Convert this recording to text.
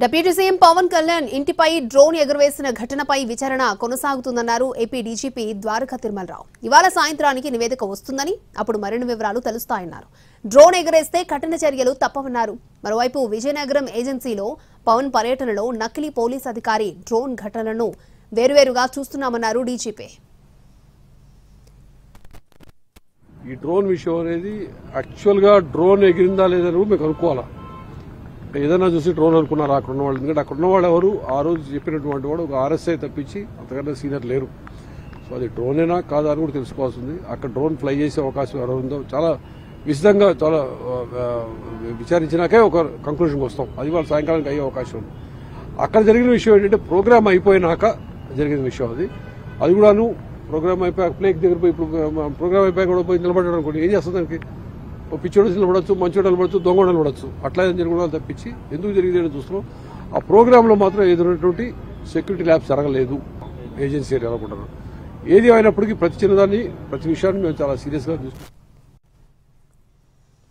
Deputy CM Pawan Kalyan ఇంటిపై drone ఎగురవేసిన ఘటనపై విచారణ కొనసాగుతుందన్నారు ఏపీ డీజీపీ ద్వారకా తిరుమలరావు. ఇవాళ సాయంత్రానికి నివేదిక వస్తుందని, అప్పుడు మరిన్ని వివరాలు తెలుస్తాయన్నారు. డ్రోన్ ఎగరేస్తే కఠిన చర్యలు తప్పవన్నారు. మరోవైపు విజయనగరం ఏజెన్సీలో పవన్ పర్యటనలో నకిలీ పోలీస్ అధికారి డ్రోన్ ఘటనలను వేరువేరుగా చూస్తున్నామన్నారు డీజీపీ. ఈ డ్రోన్ విషయం అనేది యాక్చువల్ గా డ్రోన్ ఎగిరిందా లేదా మీకు అనుకోవాలా. ఏదైనా చూసి డ్రోన్ అనుకున్నారు అక్కడ ఉన్న వాళ్ళు. ఎందుకంటే అక్కడ ఉన్న వాళ్ళు ఎవరు ఆ రోజు చెప్పినటువంటి వాడు ఒక ఆర్ఎస్ఐ తప్పించి అంతకన్నా సీనియర్ లేరు. సో అది డ్రోనేనా కాదా అని కూడా తెలుసుకోవాల్సింది. అక్కడ డ్రోన్ ఫ్లై చేసే అవకాశం ఎవరు ఉందో చాలా విశదంగా చాలా విచారించినాకే ఒక కంక్లూషన్కి వస్తాం. అది వాళ్ళ సాయంకాలానికి అయ్యే అవకాశం ఉంది. అక్కడ జరిగిన విషయం ఏంటంటే ప్రోగ్రామ్ అయిపోయినాక జరిగిన విషయం అది కూడాను. ప్రోగ్రామ్ అయిపోయాక ప్లేక్ దగ్గర పోయి ఇప్పుడు ప్రోగ్రామ్ అయిపోయాక కూడా పోయి నిలబడ్డాడు అనుకోండి, ఏం చేస్తుంది దానికి? పిచ్చోడు నిలబడచ్చు, మంచోడు నిలబడచ్చు, దొంగ నిలబడచ్చు. అట్లా ఏదైనా జరగడం తప్పించి ఎందుకు జరిగిందని చూస్తున్నాం. ఆ ప్రోగ్రాంలో మాత్రం ఎదురైనటువంటి సెక్యూరిటీ ల్యాబ్స్ జరగలేదు ఏజెన్సీ అనుకుంటున్నారు. ఏది అయినప్పటికీ ప్రతి చిన్నదాన్ని ప్రతి విషయాన్ని మేము చాలా సీరియస్గా చూస్తున్నాం.